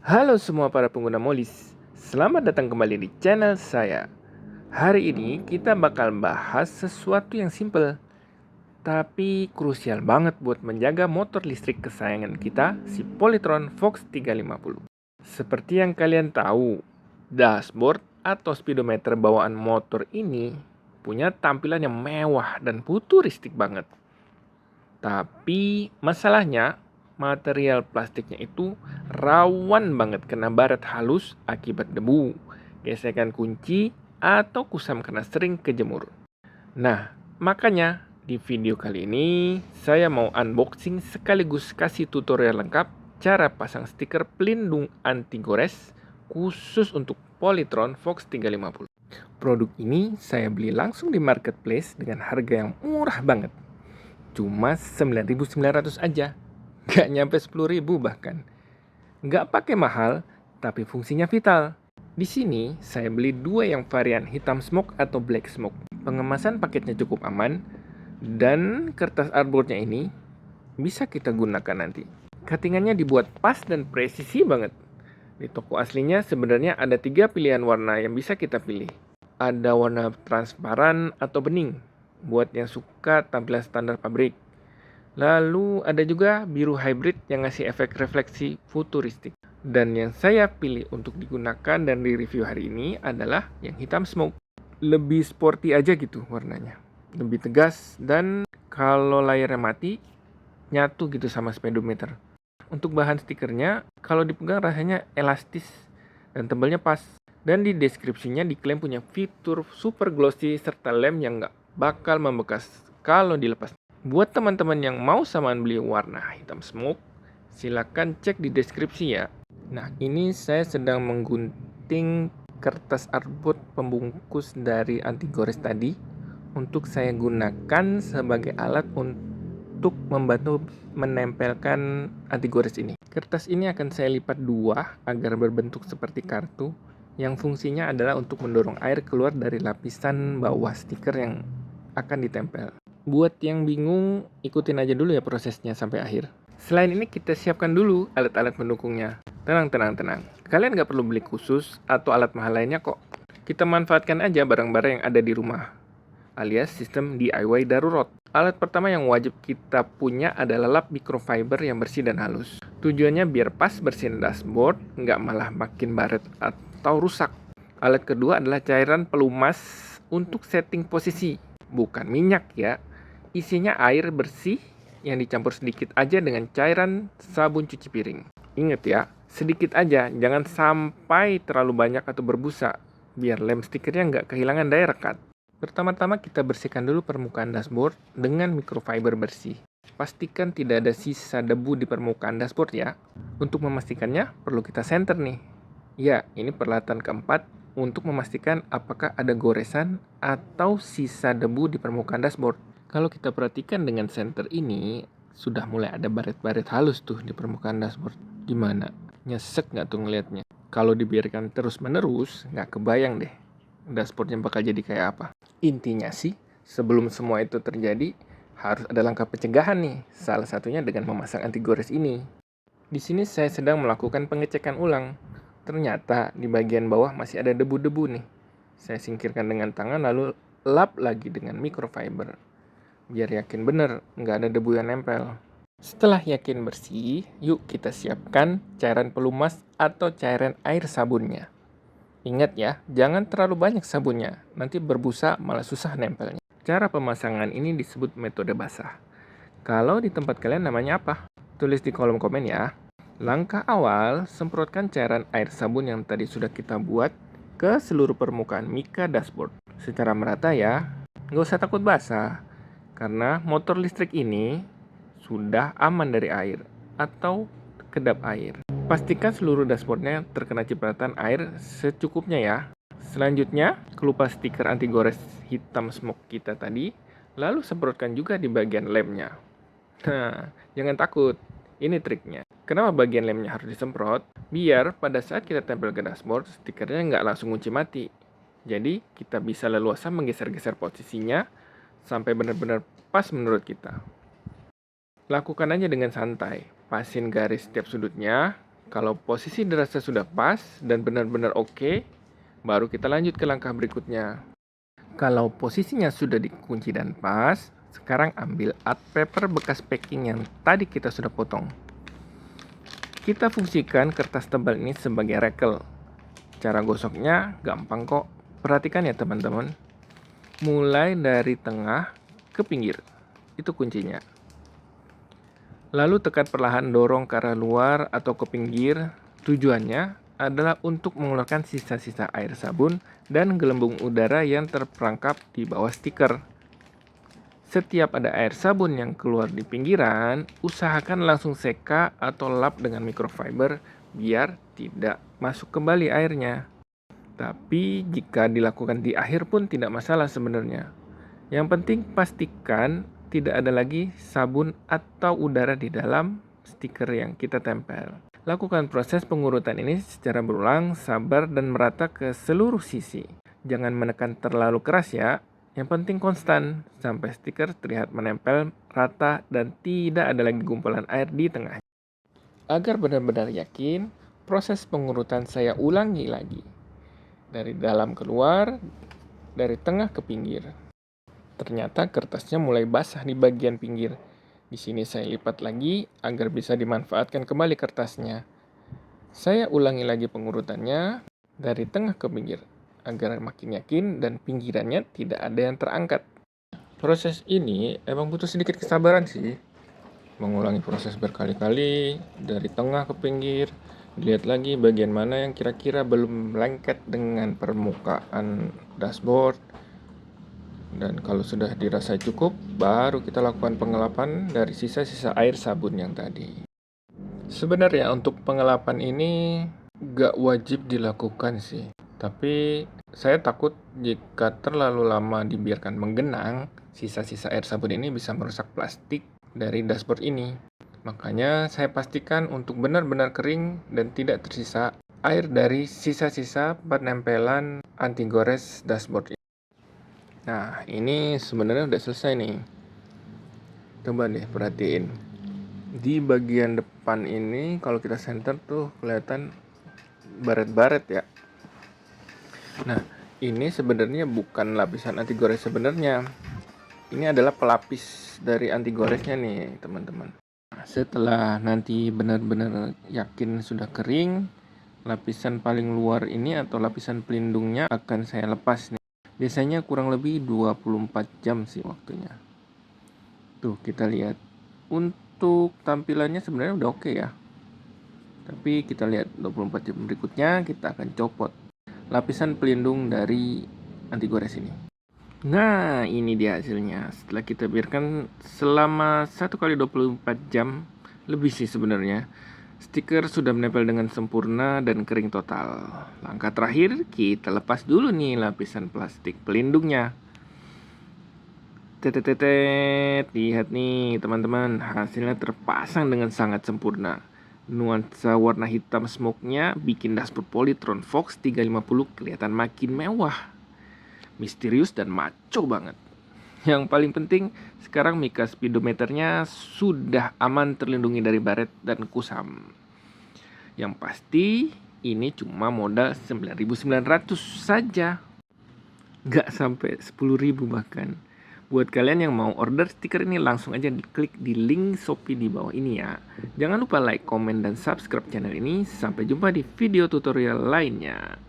Halo semua para pengguna Molis, selamat datang kembali di channel saya. Hari ini kita bakal bahas sesuatu yang simple, tapi krusial banget buat menjaga motor listrik kesayangan kita, si Polytron Fox 350. Seperti yang kalian tahu, dashboard atau speedometer bawaan motor ini punya tampilan yang mewah dan futuristik banget. Tapi masalahnya, material plastiknya itu rawan banget kena baret halus akibat debu, gesekan kunci, atau kusam karena sering kejemur. Nah, makanya di video kali ini saya mau unboxing sekaligus kasih tutorial lengkap cara pasang stiker pelindung anti gores khusus untuk Polytron Fox 350. Produk ini saya beli langsung di marketplace dengan harga yang murah banget. Cuma 9.900 aja. Gak nyampe 10.000 bahkan. Gak pakai mahal, tapi fungsinya vital. Di sini saya beli dua yang varian hitam smoke atau black smoke. Pengemasan paketnya cukup aman dan kertas artboardnya ini bisa kita gunakan nanti. Cuttingannya dibuat pas dan presisi banget. Di toko aslinya sebenarnya ada 3 pilihan warna yang bisa kita pilih. Ada warna transparan atau bening, buat yang suka tampilan standar pabrik. Lalu ada juga biru hybrid yang ngasih efek refleksi futuristik. Dan yang saya pilih untuk digunakan dan di review hari ini adalah yang hitam smoke. Lebih sporty aja gitu warnanya. Lebih tegas dan kalau layarnya mati, nyatu gitu sama speedometer. Untuk bahan stikernya, kalau dipegang rasanya elastis dan tebalnya pas. Dan di deskripsinya diklaim punya fitur super glossy serta lem yang nggak bakal membekas kalau dilepas. Buat teman-teman yang mau samaan beli warna hitam smoke, silakan cek di deskripsi ya. Nah, ini saya sedang menggunting kertas artboard pembungkus dari anti gores tadi untuk saya gunakan sebagai alat untuk membantu menempelkan anti gores ini. Kertas ini akan saya lipat dua agar berbentuk seperti kartu yang fungsinya adalah untuk mendorong air keluar dari lapisan bawah stiker yang akan ditempel. Buat yang bingung, ikutin aja dulu ya prosesnya sampai akhir. Selain ini kita siapkan dulu alat-alat pendukungnya. Tenang. Kalian nggak perlu beli khusus atau alat mahal lainnya kok. Kita manfaatkan aja barang-barang yang ada di rumah, alias sistem DIY darurat. Alat pertama yang wajib kita punya adalah lap microfiber yang bersih dan halus. Tujuannya biar pas bersihin dashboard, nggak malah makin baret atau rusak. Alat kedua adalah cairan pelumas untuk setting posisi, bukan minyak ya. Isinya air bersih yang dicampur sedikit aja dengan cairan sabun cuci piring. Ingat ya, sedikit aja, jangan sampai terlalu banyak atau berbusa, biar lem stikernya nggak kehilangan daya rekat. Pertama-tama kita bersihkan dulu permukaan dashboard dengan microfiber bersih. Pastikan tidak ada sisa debu di permukaan dashboard ya. Untuk memastikannya, perlu kita center nih. Ya, ini peralatan keempat untuk memastikan apakah ada goresan atau sisa debu di permukaan dashboard. Kalau kita perhatikan dengan center ini, sudah mulai ada baret-baret halus tuh di permukaan dashboard. Gimana? Nyesek nggak tuh ngeliatnya? Kalau dibiarkan terus-menerus, nggak kebayang deh dashboardnya bakal jadi kayak apa. Intinya sih, sebelum semua itu terjadi, harus ada langkah pencegahan nih. Salah satunya dengan memasang anti gores ini. Di sini saya sedang melakukan pengecekan ulang. Ternyata di bagian bawah masih ada debu-debu nih. Saya singkirkan dengan tangan lalu lap lagi dengan microfiber. Biar yakin bener nggak ada debu yang nempel. Setelah yakin bersih, yuk kita siapkan cairan pelumas atau cairan air sabunnya. Ingat ya, jangan terlalu banyak sabunnya, nanti berbusa malah susah nempelnya. Cara pemasangan ini disebut metode basah. Kalau di tempat kalian namanya apa? Tulis di kolom komen ya. Langkah awal, semprotkan cairan air sabun yang tadi sudah kita buat ke seluruh permukaan mika dashboard. Secara merata ya, nggak usah takut basah. Karena motor listrik ini sudah aman dari air atau kedap air. Pastikan seluruh dashboardnya terkena cipratan air secukupnya ya. Selanjutnya, kelupas stiker anti gores hitam smoke kita tadi, lalu semprotkan juga di bagian lemnya. Nah, jangan takut, ini triknya. Kenapa bagian lemnya harus disemprot? Biar pada saat kita tempel ke dashboard, stikernya nggak langsung kunci mati. Jadi, kita bisa leluasa menggeser-geser posisinya sampai benar-benar pas menurut kita. Lakukan aja dengan santai, pasin garis setiap sudutnya, Kalau posisi dirasa sudah pas dan benar-benar oke, baru kita lanjut ke langkah berikutnya. Kalau posisinya sudah dikunci dan pas, sekarang ambil art paper bekas packing yang tadi kita sudah potong. Kita fungsikan kertas tebal ini sebagai rekel. Cara gosoknya gampang kok. Perhatikan ya teman-teman. Mulai dari tengah ke pinggir. Itu kuncinya. Lalu tekan perlahan dorong ke arah luar atau ke pinggir. Tujuannya adalah untuk mengeluarkan sisa-sisa air sabun dan gelembung udara yang terperangkap di bawah stiker. Setiap ada air sabun yang keluar di pinggiran, usahakan langsung seka atau lap dengan microfiber biar tidak masuk kembali airnya. Tapi jika dilakukan di akhir pun tidak masalah sebenarnya. Yang penting pastikan tidak ada lagi sabun atau udara di dalam stiker yang kita tempel. Lakukan proses pengurutan ini secara berulang, sabar dan merata ke seluruh sisi. Jangan menekan terlalu keras ya. Yang penting konstan sampai stiker terlihat menempel rata dan tidak ada lagi gumpalan air di tengah. Agar benar-benar yakin, proses pengurutan saya ulangi lagi. Dari dalam ke luar, dari tengah ke pinggir. Ternyata kertasnya mulai basah di bagian pinggir. Di sini saya lipat lagi agar bisa dimanfaatkan kembali kertasnya. Saya ulangi lagi pengurutannya dari tengah ke pinggir agar makin yakin dan pinggirannya tidak ada yang terangkat. Proses ini emang butuh sedikit kesabaran sih. Mengulangi proses berkali-kali dari tengah ke pinggir. Lihat lagi bagian mana yang kira-kira belum lengket dengan permukaan dashboard. Dan kalau sudah dirasa cukup, baru kita lakukan pengelapan dari sisa-sisa air sabun yang tadi. Sebenarnya untuk pengelapan ini gak wajib dilakukan sih. Tapi saya takut jika terlalu lama dibiarkan menggenang, sisa-sisa air sabun ini bisa merusak plastik dari dashboard ini. Makanya saya pastikan untuk benar-benar kering dan tidak tersisa air dari sisa-sisa penempelan anti gores dashboard ini. Nah, ini sebenarnya udah selesai nih. Coba deh perhatiin. Di bagian depan ini kalau kita center tuh kelihatan baret-baret ya. Nah, ini sebenarnya bukan lapisan anti gores sebenarnya. Ini adalah pelapis dari anti goresnya nih, teman-teman. Nah, setelah nanti benar-benar yakin sudah kering, lapisan paling luar ini atau lapisan pelindungnya akan saya lepas nih. Biasanya kurang lebih 24 jam sih waktunya. Tuh kita lihat. Untuk tampilannya sebenarnya udah oke ya. Tapi kita lihat 24 jam berikutnya kita akan copot lapisan pelindung dari anti gores ini. Nah ini dia hasilnya. Setelah kita biarkan selama 1x24 jam lebih sih sebenarnya. Stiker sudah menempel dengan sempurna dan kering total. Langkah terakhir, kita lepas dulu nih lapisan plastik pelindungnya. Tetetetet, lihat nih teman-teman, hasilnya terpasang dengan sangat sempurna. Nuansa warna hitam smoke-nya bikin dashboard Polytron Fox 350 kelihatan makin mewah, misterius dan maco banget. Yang paling penting, sekarang Mica speedometernya sudah aman terlindungi dari baret dan kusam. Yang pasti, ini cuma modal 9.900 saja. Gak sampai 10.000 bahkan. Buat kalian yang mau order stiker ini langsung aja klik di link Shopee di bawah ini ya. Jangan lupa like, komen, dan subscribe channel ini. Sampai jumpa di video tutorial lainnya.